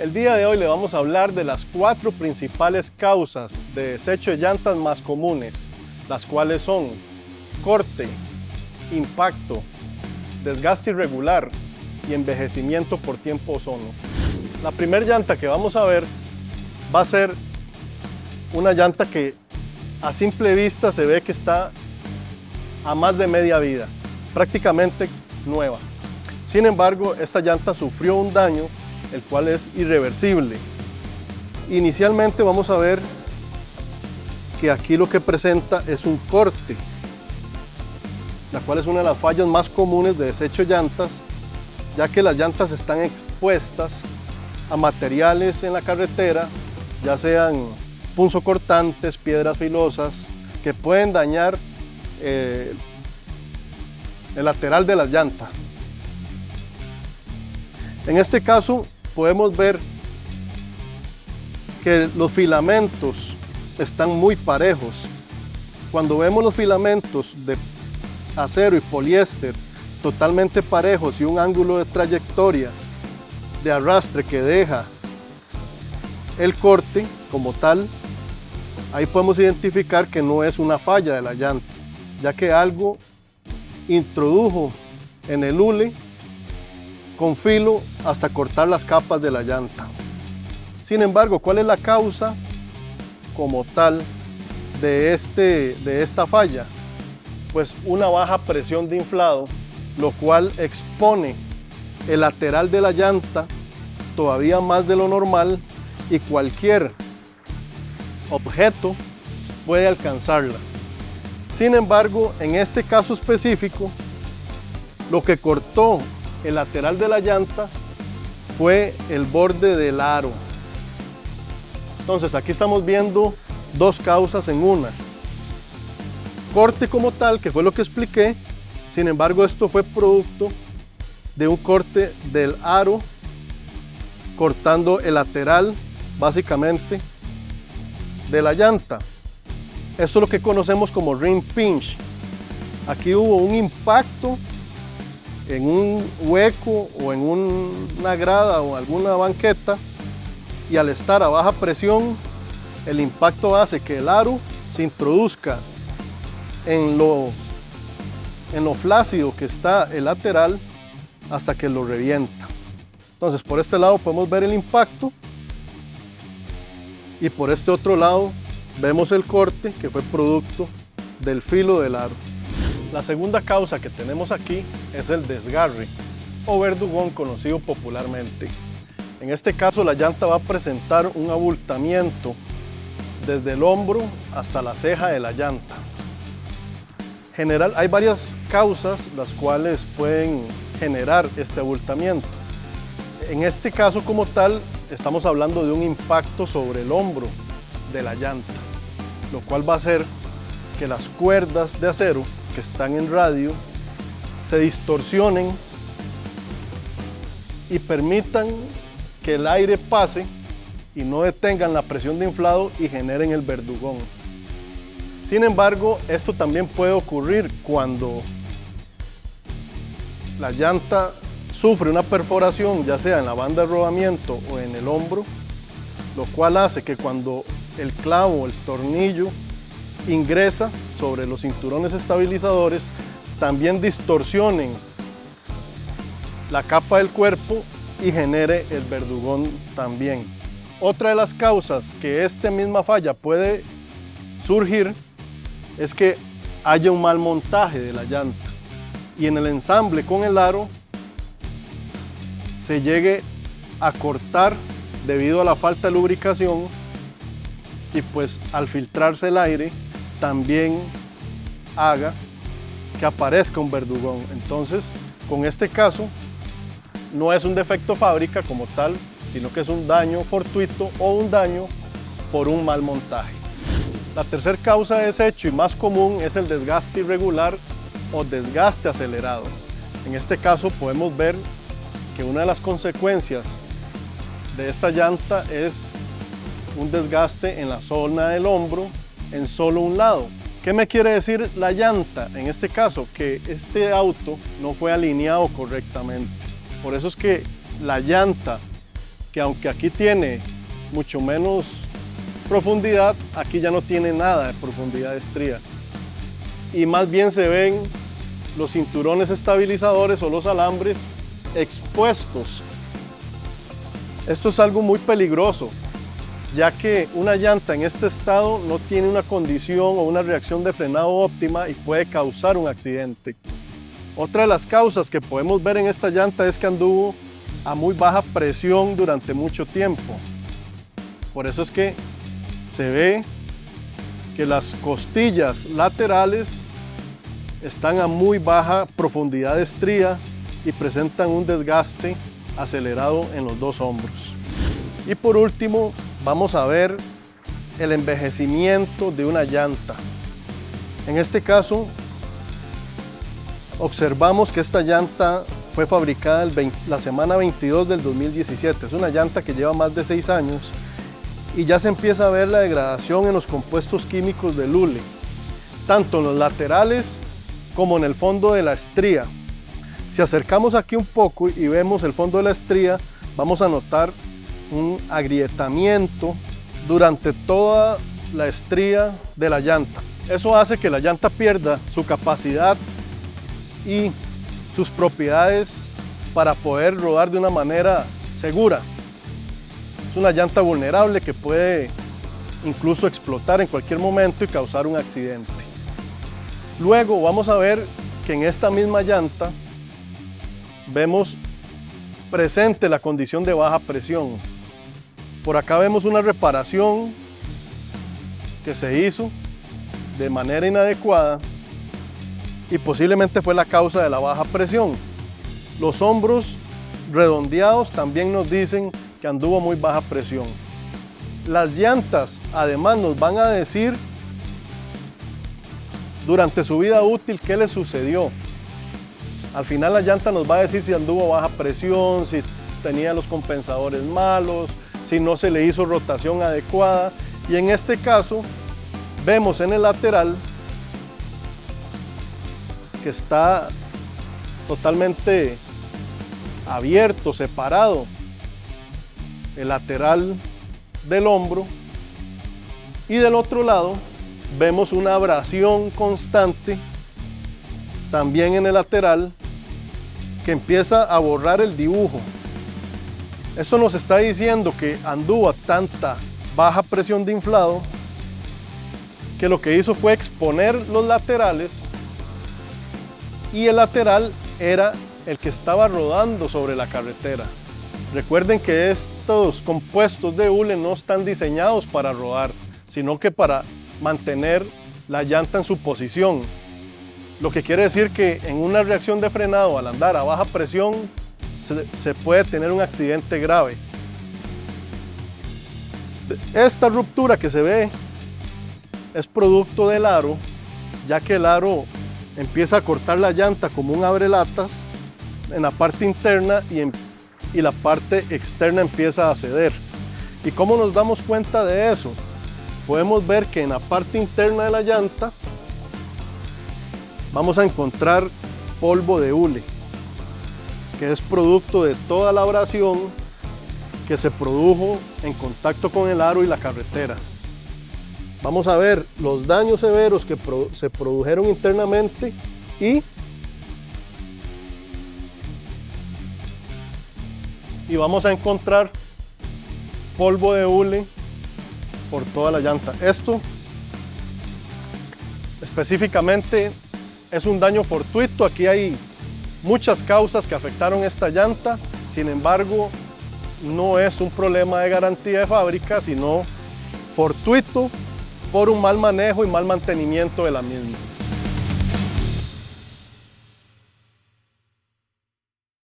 El día de hoy le vamos a hablar de las 4 principales causas de desecho de llantas más comunes, las cuales son corte, impacto, desgaste irregular y envejecimiento por tiempo ozono. La primera llanta que vamos a ver va a ser una llanta que a simple vista se ve que está a más de media vida, prácticamente nueva. Sin embargo, esta llanta sufrió un daño, el cual es irreversible. Inicialmente vamos a ver que aquí lo que presenta es un corte, la cual es una de las fallas más comunes de desecho de llantas, ya que las llantas están expuestas a materiales en la carretera, ya sean punzocortantes, piedras filosas, que pueden dañar el lateral de la llanta. En este caso podemos ver que los filamentos están muy parejos. Cuando vemos los filamentos de acero y poliéster totalmente parejos y un ángulo de trayectoria de arrastre que deja el corte como tal, ahí podemos identificar que no es una falla de la llanta, ya que algo introdujo en el hule con filo hasta cortar las capas de la llanta. Sin embargo, ¿cuál es la causa como tal de esta falla? Pues una baja presión de inflado, lo cual expone el lateral de la llanta todavía más de lo normal y cualquier objeto puede alcanzarla. Sin embargo, en este caso específico, lo que cortó el lateral de la llanta fue el borde del aro. Entonces aquí estamos viendo 2 causas en una. Corte como tal, que fue lo que expliqué. Sin embargo, esto fue producto de un corte del aro, cortando el lateral básicamente de la llanta. Esto es lo que conocemos como rim pinch. Aquí hubo un impacto en un hueco o en una grada o alguna banqueta, y al estar a baja presión, el impacto hace que el aro se introduzca en lo flácido que está el lateral hasta que lo revienta. Entonces, por este lado podemos ver el impacto y por este otro lado vemos el corte que fue producto del filo del aro. La segunda causa que tenemos aquí es el desgarre o verdugón, conocido popularmente. En este caso, la llanta va a presentar un abultamiento desde el hombro hasta la ceja de la llanta. Hay varias causas las cuales pueden generar este abultamiento. En este caso como tal, estamos hablando de un impacto sobre el hombro de la llanta, lo cual va a hacer que las cuerdas de acero que están en radio se distorsionen y permitan que el aire pase y no detengan la presión de inflado y generen el verdugón. Sin embargo, esto también puede ocurrir cuando la llanta sufre una perforación, ya sea en la banda de rodamiento o en el hombro, lo cual hace que cuando el clavo o el tornillo ingresa sobre los cinturones estabilizadores, también distorsionen la capa del cuerpo y genere el verdugón también. Otra de las causas que esta misma falla puede surgir es que haya un mal montaje de la llanta y en el ensamble con el aro se llegue a cortar debido a la falta de lubricación, y pues al filtrarse el aire también haga que aparezca un verdugón. Entonces, con este caso no es un defecto fábrica como tal, sino que es un daño fortuito o un daño por un mal montaje. La tercera causa de desecho y más común es el desgaste irregular o desgaste acelerado. En este caso podemos ver que una de las consecuencias de esta llanta es un desgaste en la zona del hombro en solo un lado. ¿Qué me quiere decir la llanta? En este caso, que este auto no fue alineado correctamente. Por eso es que la llanta que aunque aquí tiene mucho menos profundidad, aquí ya no tiene nada de profundidad de estría. Y más bien se ven los cinturones estabilizadores o los alambres expuestos. Esto es algo muy peligroso, ya que una llanta en este estado no tiene una condición o una reacción de frenado óptima y puede causar un accidente. Otra de las causas que podemos ver en esta llanta es que anduvo a muy baja presión durante mucho tiempo. Por eso es que se ve que las costillas laterales están a muy baja profundidad de estría y presentan un desgaste acelerado en los dos hombros. Y por último, vamos a ver el envejecimiento de una llanta. En este caso, observamos que esta llanta fue fabricada la semana 22 del 2017. Es una llanta que lleva más de 6 años y ya se empieza a ver la degradación en los compuestos químicos del hule, tanto en los laterales como en el fondo de la estría. Si acercamos aquí un poco y vemos el fondo de la estría, vamos a notar un agrietamiento durante toda la estría de la llanta. Eso hace que la llanta pierda su capacidad y sus propiedades para poder rodar de una manera segura. Es una llanta vulnerable que puede incluso explotar en cualquier momento y causar un accidente. Luego vamos a ver que en esta misma llanta vemos presente la condición de baja presión. Por acá vemos una reparación que se hizo de manera inadecuada y posiblemente fue la causa de la baja presión. Los hombros redondeados también nos dicen que anduvo muy baja presión. Las llantas además nos van a decir durante su vida útil qué le sucedió. Al final la llanta nos va a decir si anduvo baja presión, si tenía los compensadores malos, si no se le hizo rotación adecuada. Y en este caso vemos en el lateral que está totalmente abierto, separado el lateral del hombro, y del otro lado vemos una abrasión constante también en el lateral que empieza a borrar el dibujo. Eso nos está diciendo que anduvo a tanta baja presión de inflado que lo que hizo fue exponer los laterales, y el lateral era el que estaba rodando sobre la carretera. Recuerden que estos compuestos de hule no están diseñados para rodar, sino que para mantener la llanta en su posición. Lo que quiere decir que en una reacción de frenado al andar a baja presión se puede tener un accidente grave. Esta ruptura que se ve es producto del aro, ya que el aro empieza a cortar la llanta como un abrelatas en la parte interna y la parte externa empieza a ceder. ¿Y cómo nos damos cuenta de eso? Podemos ver que en la parte interna de la llanta vamos a encontrar polvo de hule, que es producto de toda la abrasión que se produjo en contacto con el aro y la carretera. Vamos a ver los daños severos que se produjeron internamente y vamos a encontrar polvo de hule por toda la llanta. Esto específicamente es un daño fortuito. Aquí hay muchas causas que afectaron esta llanta, sin embargo no es un problema de garantía de fábrica, sino fortuito por un mal manejo y mal mantenimiento de la misma.